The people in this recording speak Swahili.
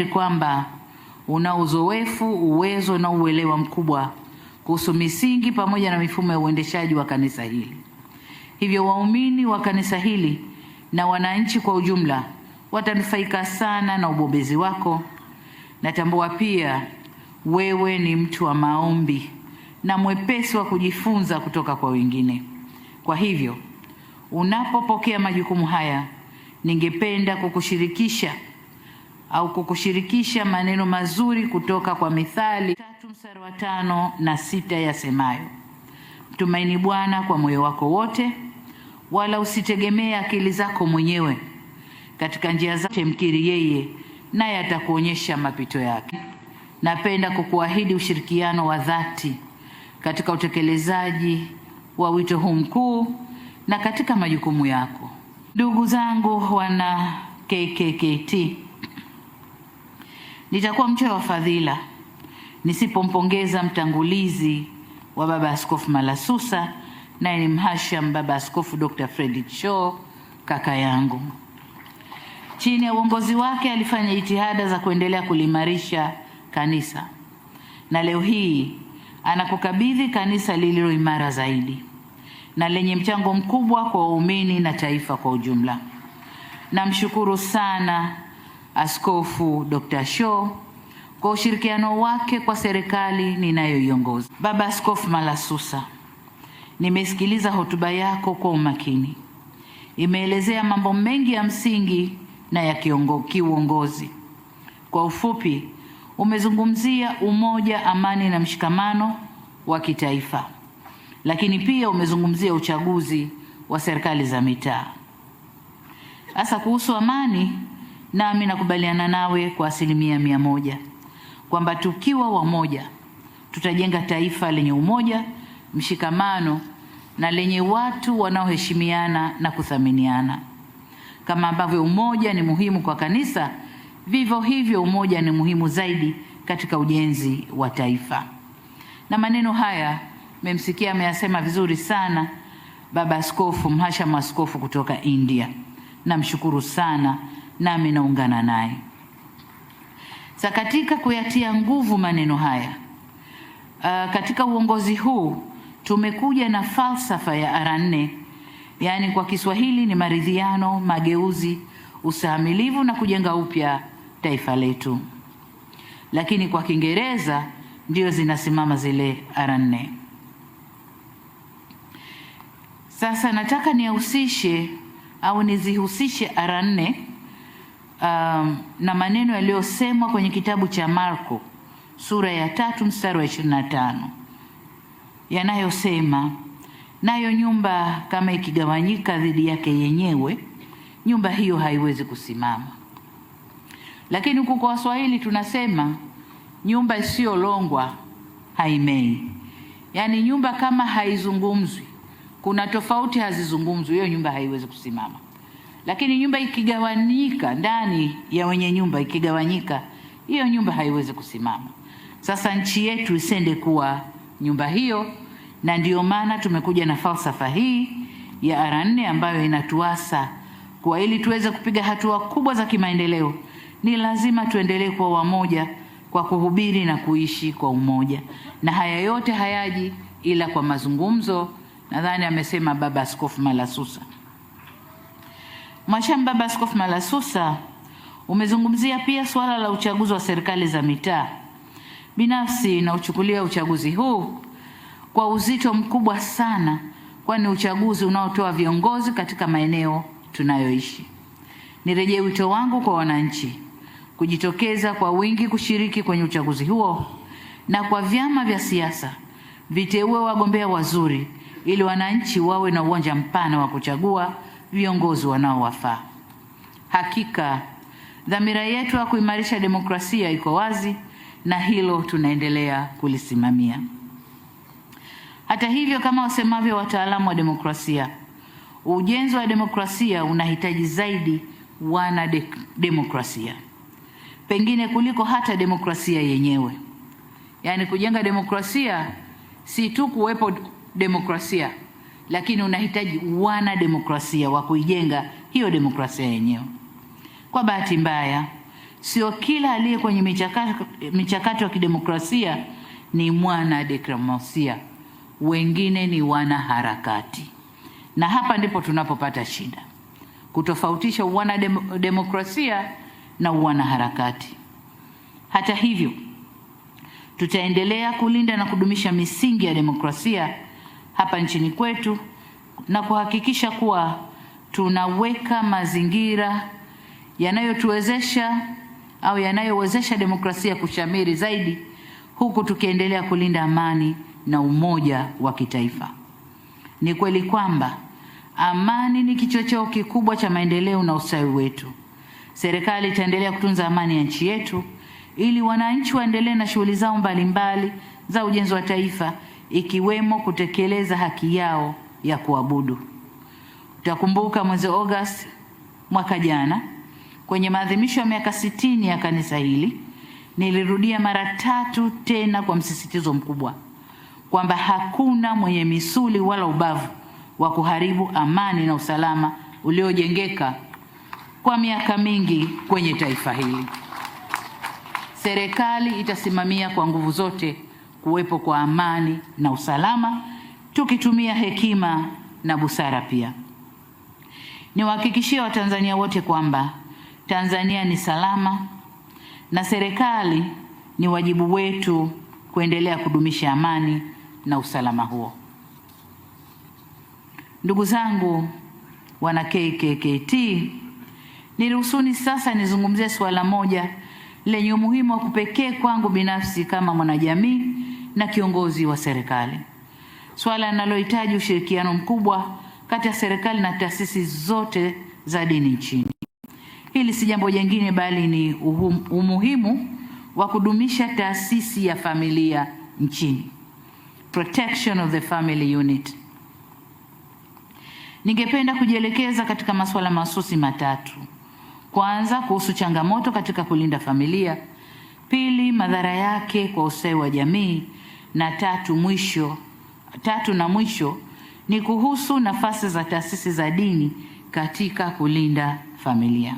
kwamba una uzoefu, uwezo na uelewa mkubwa kuhusu misingi pamoja na mifumo ya uendeshaji wa kanisa hili. Hivyo waumini wa kanisa hili na wananchi kwa ujumla watanufaika sana na ubobezi wako. Natambua pia wewe ni mtu wa maombi na mwepesi wa kujifunza kutoka kwa wengine. Kwa hivyo, unapopokea majukumu haya, ningependa kukushirikisha maneno mazuri kutoka kwa Mithali 3:5 na 6 yasemayo: mtumaini Bwana kwa moyo wako wote, wala usitegemee akili zako mwenyewe. Katika njia zake mkiri yeye, naye atakuonyesha mapito yake. Napenda kukuahidi ushirikiano wa dhati katika utekelezaji wa wito huu mkuu na katika majukumu yako. Ndugu zangu wana KKKT, nitakuwa mchoyo wa fadhila nisipompongeza mtangulizi wa Baba Askofu Malasusa, naye ni Mhashamu Baba Askofu Dr. Fredrick Shaw, kaka yangu. Chini ya uongozi wake alifanya jitihada za kuendelea kuliimarisha kanisa, na leo hii anakukabidhi kanisa lililo imara zaidi na lenye mchango mkubwa kwa waumini na taifa kwa ujumla. Namshukuru sana Askofu Dr. Shaw kwa ushirikiano wake kwa serikali ninayoiongoza. Baba Askofu Malasusa, nimesikiliza hotuba yako kwa umakini. Imeelezea mambo mengi ya msingi na ya kiuongozi. Kwa ufupi, umezungumzia umoja, amani na mshikamano wa kitaifa, lakini pia umezungumzia uchaguzi wa serikali za mitaa. Sasa kuhusu amani, nami nakubaliana nawe kwa 100% kwamba tukiwa wamoja tutajenga taifa lenye umoja, mshikamano na lenye watu wanaoheshimiana na kuthaminiana. Kama ambavyo umoja ni muhimu kwa kanisa, vivyo hivyo umoja ni muhimu zaidi katika ujenzi wa taifa. Na maneno haya mmemsikia ameyasema vizuri sana Baba Askofu, Mhashamu Askofu kutoka India. Namshukuru sana, nami naungana naye. Sasa katika kuyatia nguvu maneno haya, katika uongozi huu tumekuja na falsafa ya R4, yaani kwa Kiswahili ni maridhiano, mageuzi, ustahimilivu na kujenga upya taifa letu, lakini kwa Kiingereza ndio zinasimama zile R4. Sasa nataka nizihusishe R4 na maneno yaliyosemwa kwenye kitabu cha Marko sura ya 3 mstari wa 25 yanayosema, nayo nyumba kama ikigawanyika dhidi yake yenyewe, nyumba hiyo haiwezi kusimama. Lakini huku kwa Waswahili tunasema nyumba isiyolongwa haimei. Yaani nyumba kama haizungumzwi, kuna tofauti hazizungumzwi, hiyo nyumba haiwezi kusimama. Lakini nyumba ikigawanyika, ndani ya wenye nyumba ikigawanyika, hiyo nyumba haiwezi kusimama. Sasa nchi yetu isende kuwa nyumba hiyo, na ndiyo maana tumekuja na falsafa hii ya R4 ambayo inatuasa kwa ili tuweze kupiga hatua kubwa za kimaendeleo, ni lazima tuendelee kuwa wamoja kwa kuhubiri na kuishi kwa umoja. Na haya yote hayaji ila kwa mazungumzo, nadhani amesema Baba Askofu Malasusa. Mhashamu Baba Askofu Malasusa, umezungumzia pia suala la uchaguzi wa serikali za mitaa. Binafsi na uchukulia uchaguzi huu kwa uzito mkubwa sana, kwani uchaguzi unaotoa viongozi katika maeneo tunayoishi. Nirejee wito wangu kwa wananchi kujitokeza kwa wingi kushiriki kwenye uchaguzi huo, na kwa vyama vya siasa viteue wagombea wazuri ili wananchi wawe na uwanja mpana wa kuchagua viongozi wanaowafaa. Hakika dhamira yetu ya kuimarisha demokrasia iko wazi, na hilo tunaendelea kulisimamia. Hata hivyo, kama wasemavyo wataalamu wa demokrasia, ujenzi wa demokrasia unahitaji zaidi wana demokrasia, pengine kuliko hata demokrasia yenyewe. Yaani kujenga demokrasia si tu kuwepo demokrasia, lakini unahitaji wana demokrasia wa kuijenga hiyo demokrasia yenyewe. Kwa bahati mbaya, sio kila aliye kwenye michakato ya kidemokrasia ni mwana demokrasia, wengine ni wana harakati. Na hapa ndipo tunapopata shida, kutofautisha wana demokrasia na wana harakati. Hata hivyo, tutaendelea kulinda na kudumisha misingi ya demokrasia hapa nchini kwetu na kuhakikisha kuwa tunaweka mazingira yanayowezesha demokrasia kushamiri zaidi, huku tukiendelea kulinda amani na umoja wa kitaifa. Ni kweli kwamba amani ni kichocheo kikubwa cha maendeleo na ustawi wetu. Serikali itaendelea kutunza amani ya nchi yetu ili wananchi waendelee na shughuli zao mbalimbali za ujenzi wa taifa, ikiwemo kutekeleza haki yao ya kuabudu. Utakumbuka mwezi Agosti mwaka jana kwenye maadhimisho ya miaka 60 ya kanisa hili, nilirudia mara 3 tena kwa msisitizo mkubwa kwamba hakuna mwenye misuli wala ubavu wa kuharibu amani na usalama uliojengeka kwa miaka mingi kwenye taifa hili. Serikali itasimamia kwa nguvu zote kuwepo kwa amani na usalama, tukitumia hekima na busara pia. Niwahakikishie Watanzania wote kwamba Tanzania ni salama, na serikali ni wajibu wetu kuendelea kudumisha amani na usalama huo. Ndugu zangu wana KKKT, niruhusuni sasa nizungumzie swala moja lenye umuhimu wa kupekee kwangu binafsi kama mwanajamii na kiongozi wa serikali. Swala linalohitaji ushirikiano mkubwa kati ya serikali na taasisi zote za dini nchini. Hili si jambo jingine bali ni umuhimu wa kudumisha taasisi ya familia nchini. Protection of the family unit. Ningependa kujielekeza katika masuala mahususi matatu. Kwanza, kuhusu changamoto katika kulinda familia; pili, madhara yake kwa ustawi wa jamii; na tatu na mwisho ni kuhusu nafasi za taasisi za dini katika kulinda familia.